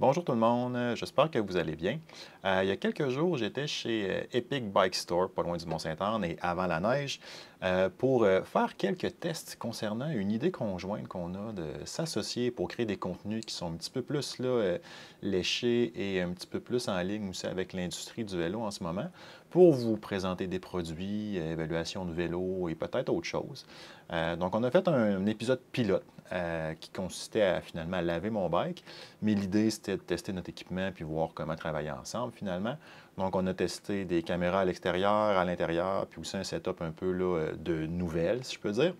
Bonjour tout le monde, j'espère que vous allez bien. Il y a quelques jours, j'étais chez Epic Bike Store, pas loin du Mont-Saint-Anne et avant la neige, pour faire quelques tests concernant une idée conjointe qu'on a de s'associer pour créer des contenus qui sont un petit peu plus là, léchés et un petit peu plus en ligne aussi avec l'industrie du vélo en ce moment, pour vous présenter des produits, évaluation de vélo et peut-être autre chose. Donc on a fait un épisode pilote qui consistait à finalement laver mon bike. Mais l'idée, c'était de tester notre équipement puis voir comment travailler ensemble finalement. Donc, on a testé des caméras à l'extérieur, à l'intérieur, puis aussi un setup un peu là, de nouvelles, si je peux dire.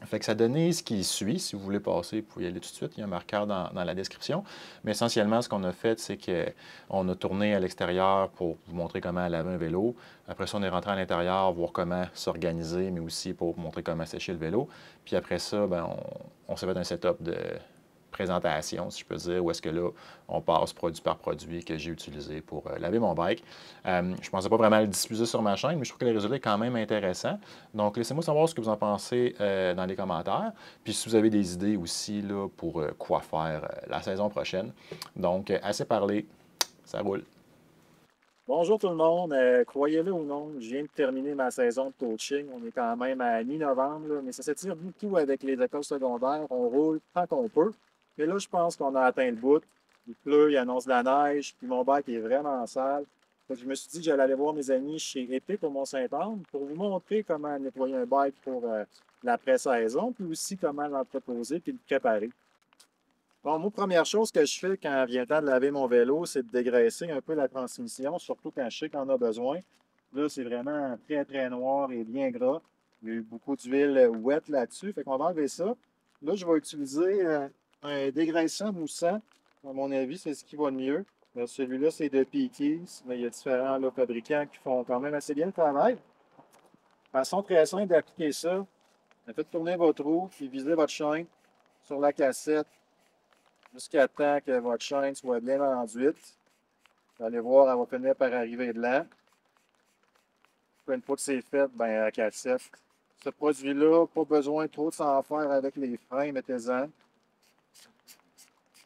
Fait que ça donnait ce qui suit. Si vous voulez passer, vous pouvez y aller tout de suite. Il y a un marqueur dans la description. Mais essentiellement, ce qu'on a fait, c'est qu'on a tourné à l'extérieur pour vous montrer comment laver un vélo. Après ça, on est rentré à l'intérieur, voir comment s'organiser, mais aussi pour vous montrer comment sécher le vélo. Puis après ça, ben, on s'est fait un setup de présentation, si je peux dire, où est-ce que là, on passe produit par produit que j'ai utilisé pour laver mon bike. Je ne pensais pas vraiment le diffuser sur ma chaîne, mais je trouve que le résultat est quand même intéressant. Donc, laissez-moi savoir ce que vous en pensez dans les commentaires. Puis, si vous avez des idées aussi là, pour quoi faire la saison prochaine. Donc, assez parlé, ça roule. Bonjour tout le monde. Croyez-le ou non, je viens de terminer ma saison de coaching. On est quand même à mi-novembre, là, mais ça s'étire beaucoup avec les écoles secondaires. On roule tant qu'on peut. Et là, je pense qu'on a atteint le bout. Il pleut, il annonce de la neige, puis mon bike est vraiment sale. Fait que je me suis dit que j'allais aller voir mes amis chez Epic au Mont-Saint-Anne pour vous montrer comment nettoyer un bike pour l'après-saison, puis aussi comment l'entreposer puis le préparer. Bon, moi, première chose que je fais quand vient le temps de laver mon vélo, c'est de dégraisser un peu la transmission, surtout quand je sais qu'on en a besoin. Là, c'est vraiment très, très noir et bien gras. Il y a eu beaucoup d'huile ouette là-dessus, fait qu'on va enlever ça. Là, je vais utiliser un dégraissant moussant. À mon avis, c'est ce qui va le mieux. Celui-là, c'est de Peakeys, mais il y a différents là, fabricants qui font quand même assez bien le travail. Façon très simple d'appliquer ça. Faites tourner votre roue, puis visez votre chaîne sur la cassette jusqu'à temps que votre chaîne soit bien enduite. Vous allez voir, elle va finir par arriver de là. Puis une fois que c'est fait, ben, la cassette. Ce produit-là, pas besoin trop de s'en faire avec les freins, mettez-en.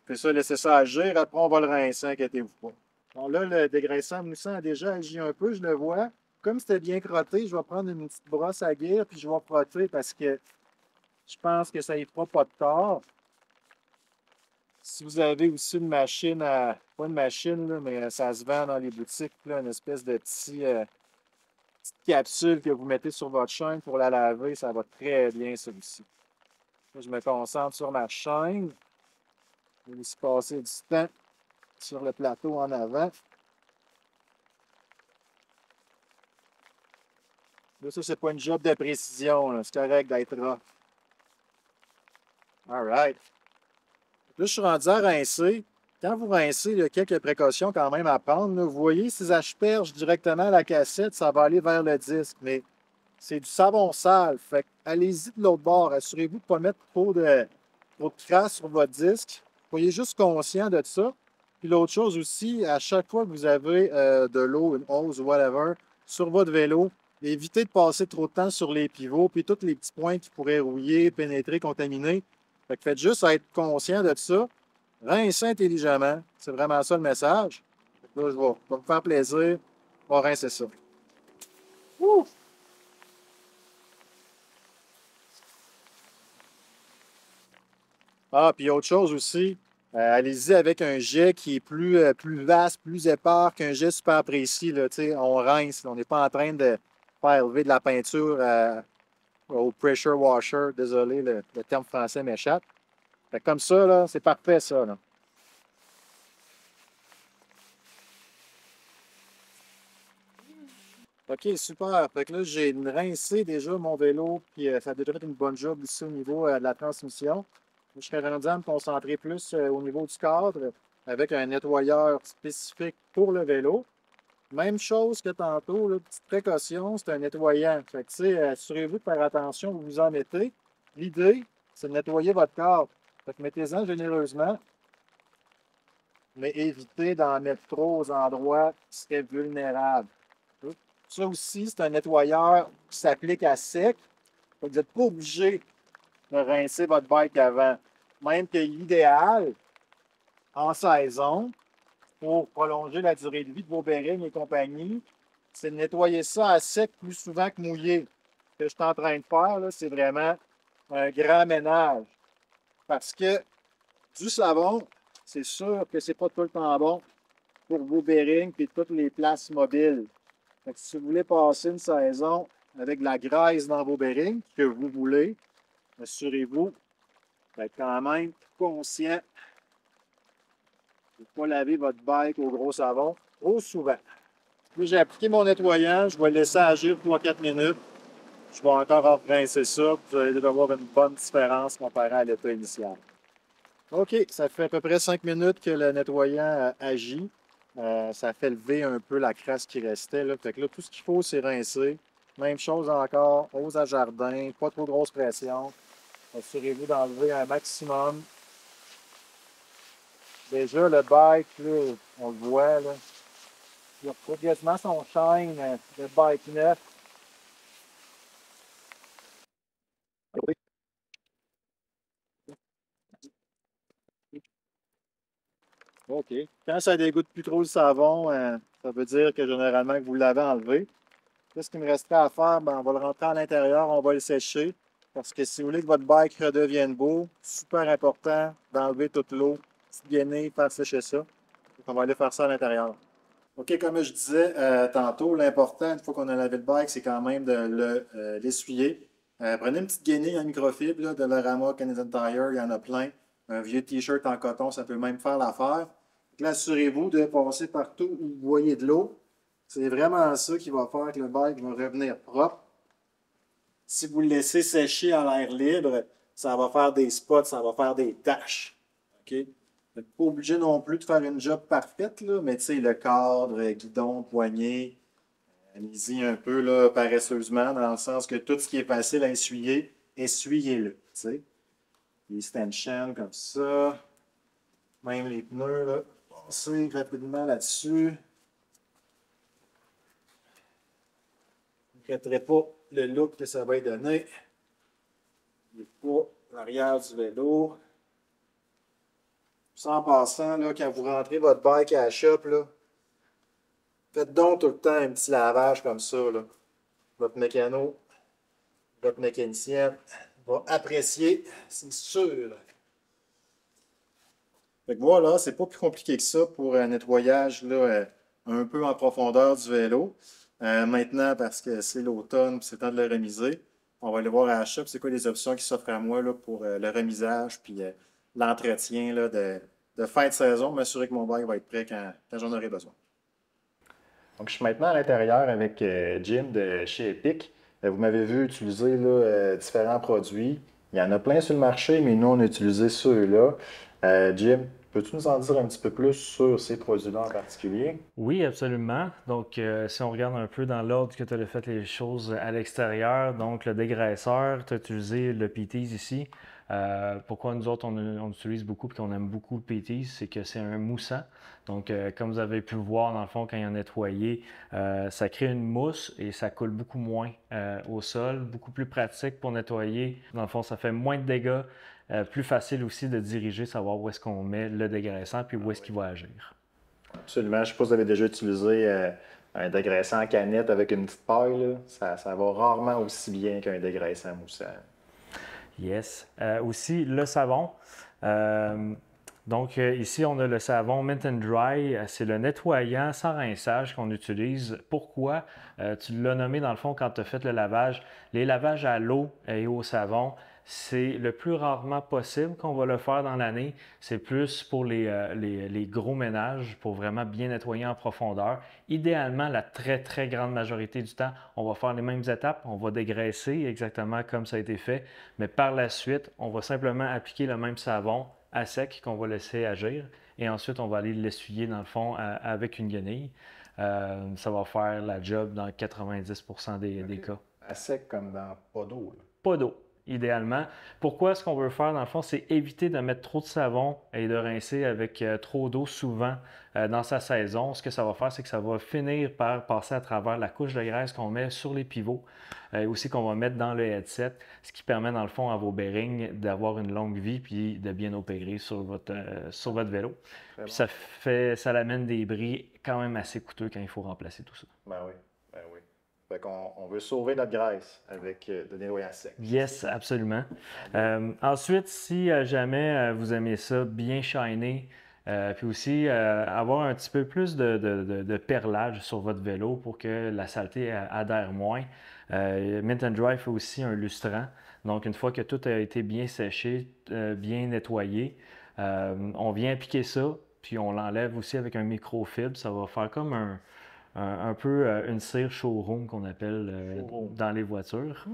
Puis ça, laissez ça agir. Après, on va le rincer, inquiétez-vous pas. Bon, là, le dégraissant moussant a déjà agi un peu, je le vois. Comme c'était bien crotté, je vais prendre une petite brosse à guire, puis je vais frotter parce que je pense que ça ne fera pas de tort. Si vous avez aussi une machine à. Pas une machine, là, mais ça se vend dans les boutiques, là, une espèce de petite capsule que vous mettez sur votre chaîne pour la laver, ça va très bien, celui-ci. Là, je me concentre sur ma chaîne. Je vais aussi passer du temps sur le plateau en avant. Là, ça, c'est pas une job de précision, là. C'est correct d'être là. All right. Là, je suis rendu à rincer. Quand vous rincez, il y a quelques précautions quand même à prendre, là. Vous voyez, si j'asperge directement à la cassette, ça va aller vers le disque, mais c'est du savon sale. Fait que allez-y de l'autre bord. Assurez-vous de ne pas mettre trop de crasse sur votre disque. Soyez juste conscient de ça. Puis l'autre chose aussi, à chaque fois que vous avez de l'eau, une hose ou whatever, sur votre vélo, évitez de passer trop de temps sur les pivots, puis tous les petits points qui pourraient rouiller, pénétrer, contaminer. Fait que faites juste être conscient de ça. Rincez intelligemment. C'est vraiment ça le message. Là, je vais me faire plaisir. On va rincer ça. Ouh! Ah, puis autre chose aussi, allez-y avec un jet qui est plus vaste, plus épars qu'un jet super précis. Là, on rince, là. On n'est pas en train de faire lever de la peinture au pressure washer. Désolé, le terme français m'échappe. Fait que comme ça, là, c'est parfait, ça. Là. OK, super. Fait que là, j'ai rincé déjà mon vélo, puis ça a déjà fait une bonne job ici au niveau de la transmission. Je serais rendu à me concentrer plus au niveau du cadre avec un nettoyeur spécifique pour le vélo. Même chose que tantôt, là, petite précaution, c'est un nettoyant. Fait que, tu sais, assurez-vous de faire attention où vous en mettez. L'idée, c'est de nettoyer votre cadre. Fait que mettez-en généreusement, mais évitez d'en mettre trop aux endroits qui seraient vulnérables. Ça aussi, c'est un nettoyeur qui s'applique à sec. Fait que vous n'êtes pas obligé de rincer votre bike avant. Même que l'idéal, en saison pour prolonger la durée de vie de vos bearings et compagnie, c'est de nettoyer ça à sec plus souvent que mouillé. Ce que je suis en train de faire, là, c'est vraiment un grand ménage. Parce que du savon, c'est sûr que c'est pas tout le temps bon pour vos bearings et toutes les places mobiles. Fait que si vous voulez passer une saison avec de la graisse dans vos bearings, que vous voulez, assurez-vous d'être quand même conscient de ne pas laver votre bike au gros savon trop souvent. Puis j'ai appliqué mon nettoyant, je vais le laisser agir 3-4 minutes. Je vais encore rincer ça, puis vous allez avoir une bonne différence comparé à l'état initial. OK, ça fait à peu près 5 minutes que le nettoyant agit. Ça fait lever un peu la crasse qui restait, là. Fait que là, tout ce qu'il faut, c'est rincer. Même chose encore, hose à jardin, pas trop grosse pression. Assurez-vous d'enlever un maximum. Déjà, le bike, là, on le voit, là. Il a quasiment son shine de bike neuf. OK. Quand ça dégoûte plus trop le savon, ça veut dire que généralement que vous l'avez enlevé. Là, ce qu'il me resterait à faire, ben, on va le rentrer à l'intérieur, on va le sécher. Parce que si vous voulez que votre bike redevienne beau, super important d'enlever toute l'eau, petite gainée, faire sécher ça. Donc, on va aller faire ça à l'intérieur. OK, comme je disais tantôt, l'important, une fois qu'on a lavé le bike, c'est quand même de l'essuyer. Prenez une petite guenille en microfibre là, de Lorama, Canadian Tire, il y en a plein. Un vieux t-shirt en coton, ça peut même faire l'affaire. Là, assurez-vous de passer partout où vous voyez de l'eau. C'est vraiment ça qui va faire que le bike va revenir propre. Si vous le laissez sécher à l'air libre, ça va faire des spots, ça va faire des taches. OK? Vous n'êtes pas obligé non plus de faire une job parfaite, là, mais tu sais, le cadre, guidon, poignée, allez-y un peu là, paresseusement, dans le sens que tout ce qui est facile à essuyer, essuyez-le. Tu sais. Les stanchions comme ça, même les pneus, là, passez rapidement là-dessus. Ne regretterez pas le look que ça va donner. Il n'est pas l'arrière du vélo. En passant, là, quand vous rentrez votre bike à la shop, là, faites donc tout le temps un petit lavage comme ça. Là. Votre mécano, votre mécanicien va apprécier, c'est sûr. Fait que voilà, c'est pas plus compliqué que ça pour un nettoyage là, un peu en profondeur du vélo. Maintenant, parce que c'est l'automne, c'est temps de le remiser, on va aller voir à la shop c'est quoi les options qui s'offrent à moi là, pour le remisage puis l'entretien là, de fin de saison, m'assurer que mon bike va être prêt quand j'en aurai besoin. Donc, je suis maintenant à l'intérieur avec Jim de chez Epic. Vous m'avez vu utiliser là, différents produits. Il y en a plein sur le marché, mais nous, on a utilisé ceux-là. Jim, peux-tu nous en dire un petit peu plus sur ces produits-là en particulier? Oui, absolument. Donc, si on regarde un peu dans l'ordre que tu as fait les choses à l'extérieur, donc le dégraisseur, tu as utilisé le PTs ici. Pourquoi nous autres, on utilise beaucoup et qu'on aime beaucoup le PTs, c'est que c'est un moussant. Donc, comme vous avez pu le voir, dans le fond, quand il a nettoyé, ça crée une mousse et ça coule beaucoup moins au sol, beaucoup plus pratique pour nettoyer. Dans le fond, ça fait moins de dégâts, plus facile aussi de diriger, savoir où est-ce qu'on met le dégraissant puis où est-ce qu'il va agir. Absolument. Je ne sais pas si vous avez déjà utilisé un dégraissant en canette avec une petite paille. Là. Ça va rarement aussi bien qu'un dégraissant moussant. Yes. Aussi, le savon. Donc, ici, on a le savon Mint and Dry. C'est le nettoyant sans rinçage qu'on utilise. Pourquoi? Tu l'as nommé dans le fond quand tu as fait le lavage. Les lavages à l'eau et au savon, c'est le plus rarement possible qu'on va le faire dans l'année. C'est plus pour les gros ménages, pour vraiment bien nettoyer en profondeur. Idéalement, la très, très grande majorité du temps, on va faire les mêmes étapes. On va dégraisser exactement comme ça a été fait. Mais par la suite, on va simplement appliquer le même savon à sec qu'on va laisser agir. Et ensuite, on va aller l'essuyer dans le fond avec une guenille. Ça va faire la job dans 90% des cas. À sec comme dans pas d'eau. Pas d'eau. idéalement. Pourquoi ce qu'on veut faire, dans le fond, c'est éviter de mettre trop de savon et de rincer avec trop d'eau souvent dans sa saison. Ce que ça va faire, c'est que ça va finir par passer à travers la couche de graisse qu'on met sur les pivots et aussi qu'on va mettre dans le headset, ce qui permet, dans le fond, à vos bearings d'avoir une longue vie puis de bien opérer sur votre vélo. Puis ça l'amène des bris quand même assez coûteux quand il faut remplacer tout ça. Ben oui, ben oui. Fait qu'on on veut sauver notre graisse avec de nettoyage sec. Yes, absolument. Ensuite, si jamais vous aimez ça bien shiner, puis aussi avoir un petit peu plus de perlage sur votre vélo pour que la saleté adhère moins. Mint and Dry fait aussi un lustrant. Donc, une fois que tout a été bien séché, bien nettoyé, on vient appliquer ça, puis on l'enlève aussi avec un microfibre. Ça va faire comme un peu une cire showroom qu'on appelle dans les voitures.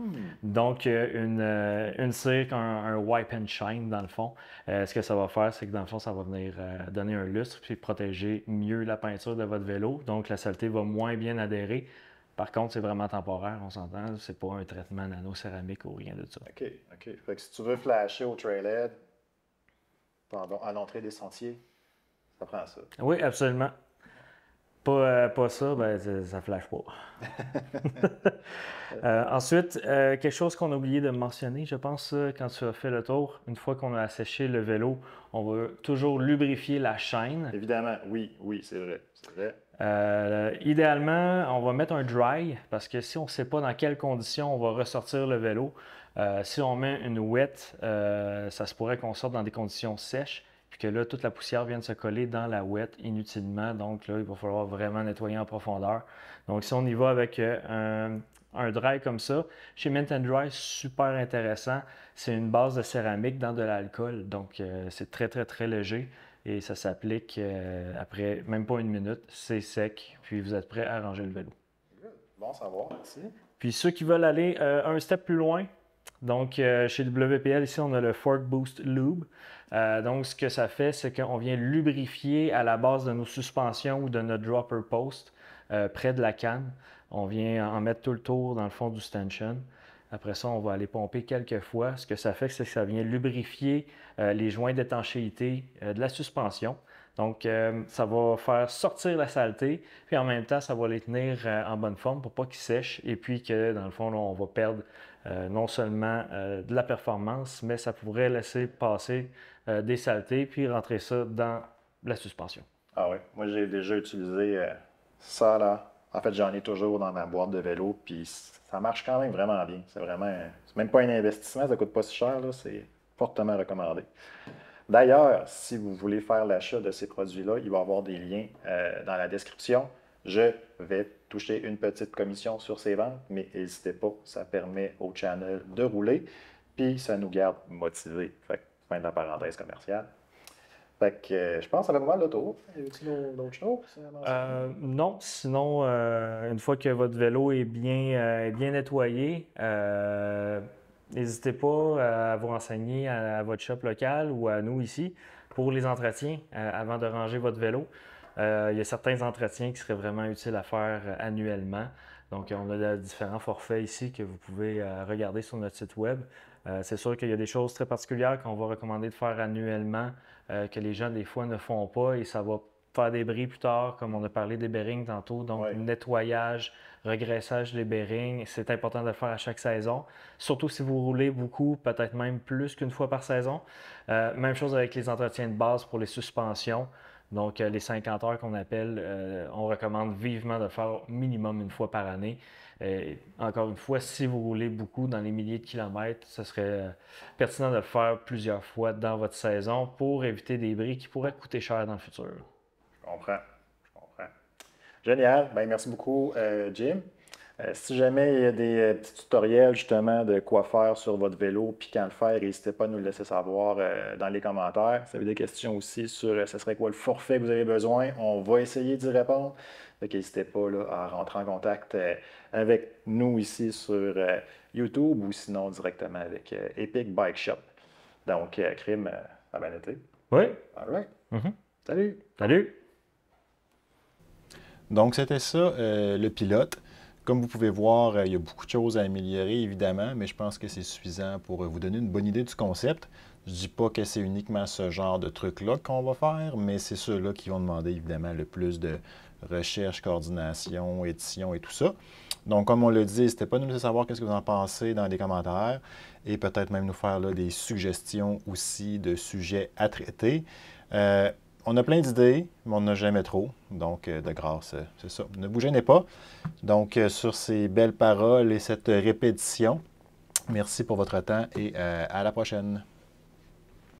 Donc, une cire, un wipe and shine dans le fond. Ce que ça va faire, c'est que dans le fond, ça va venir donner un lustre puis protéger mieux la peinture de votre vélo. Donc, la saleté va moins bien adhérer. Par contre, c'est vraiment temporaire, on s'entend. C'est pas un traitement nano-céramique ou rien de ça. OK, OK. Fait que si tu veux flasher au trailhead, à l'entrée des sentiers, ça prend ça. Oui, absolument. Pas ça, ben, ça flash pas. Ensuite, quelque chose qu'on a oublié de mentionner, je pense, quand tu as fait le tour, une fois qu'on a asséché le vélo, on va toujours lubrifier la chaîne. Évidemment, oui, c'est vrai. C'est vrai. Idéalement, on va mettre un dry parce que si on ne sait pas dans quelles conditions on va ressortir le vélo, si on met une wet, ça se pourrait qu'on sorte dans des conditions sèches. Puis que là, toute la poussière vient de se coller dans la wet inutilement. Donc là, il va falloir vraiment nettoyer en profondeur. Donc si on y va avec un dry comme ça, chez Mint and Dry, super intéressant. C'est une base de céramique dans de l'alcool. Donc c'est très, très, très léger. Et ça s'applique après même pas une minute. C'est sec. Puis vous êtes prêt à ranger le vélo. Bon savoir, merci. Puis ceux qui veulent aller un step plus loin, donc, chez WPL, ici, on a le Fork Boost Lube. Donc, ce que ça fait, c'est qu'on vient lubrifier à la base de nos suspensions ou de notre dropper post près de la canne. On vient en mettre tout le tour dans le fond du stanchion. Après ça, on va aller pomper quelques fois. Ce que ça fait, c'est que ça vient lubrifier les joints d'étanchéité de la suspension. Donc, ça va faire sortir la saleté, puis en même temps, ça va les tenir en bonne forme pour pas qu'ils sèchent et puis que, dans le fond, là, on va perdre non seulement de la performance, mais ça pourrait laisser passer des saletés puis rentrer ça dans la suspension. Ah oui, moi j'ai déjà utilisé ça là. En fait, j'en ai toujours dans ma boîte de vélo, puis ça marche quand même vraiment bien. C'est même pas un investissement, ça coûte pas si cher, là, c'est fortement recommandé. D'ailleurs, si vous voulez faire l'achat de ces produits-là, il va y avoir des liens dans la description. Je vais toucher une petite commission sur ces ventes, mais n'hésitez pas, ça permet au channel de rouler, puis ça nous garde motivés. Fait que, fin de la parenthèse commerciale. Fait que je pense que ça fait pas mal le tour. Y a-t-il d'autres choses? Non, sinon, une fois que votre vélo est bien nettoyé, n'hésitez pas à vous renseigner à votre shop local ou à nous ici pour les entretiens avant de ranger votre vélo. Il y a certains entretiens qui seraient vraiment utiles à faire annuellement. Donc, on a différents forfaits ici que vous pouvez regarder sur notre site web. C'est sûr qu'il y a des choses très particulières qu'on va recommander de faire annuellement que les gens, des fois, ne font pas et ça va faire des bris plus tard, comme on a parlé des bearings tantôt. Donc, nettoyage, regraissage des bearings, c'est important de le faire à chaque saison. Surtout si vous roulez beaucoup, peut-être même plus qu'une fois par saison. Même chose avec les entretiens de base pour les suspensions. Donc, les 50 heures qu'on appelle, on recommande vivement de le faire minimum une fois par année. Encore une fois, si vous roulez beaucoup dans les milliers de kilomètres, ce serait pertinent de le faire plusieurs fois dans votre saison pour éviter des bris qui pourraient coûter cher dans le futur. Je comprends. Génial. Bien, merci beaucoup, Jim. Si jamais il y a des petits tutoriels justement de quoi faire sur votre vélo puis quand le faire, n'hésitez pas à nous le laisser savoir dans les commentaires. Si vous avez des questions aussi sur ce serait quoi le forfait que vous avez besoin, on va essayer d'y répondre. Donc n'hésitez pas là, à rentrer en contact avec nous ici sur YouTube ou sinon directement avec Epic Bike Shop. Donc, Crime, ça a bien été. Oui. All right. Salut. Donc, c'était ça, le pilote. Comme vous pouvez voir, il y a beaucoup de choses à améliorer, évidemment, mais je pense que c'est suffisant pour vous donner une bonne idée du concept. Je ne dis pas que c'est uniquement ce genre de truc-là qu'on va faire, mais c'est ceux-là qui vont demander, évidemment, le plus de recherche, coordination, édition et tout ça. Donc, comme on l'a dit, n'hésitez pas à nous laisser savoir qu'est-ce que vous en pensez dans les commentaires et peut-être même nous faire là, des suggestions aussi de sujets à traiter. On a plein d'idées, mais on n'en a jamais trop. Donc, de grâce, c'est ça. Ne vous gênez pas. Donc, sur ces belles paroles et cette répétition, merci pour votre temps et à la prochaine.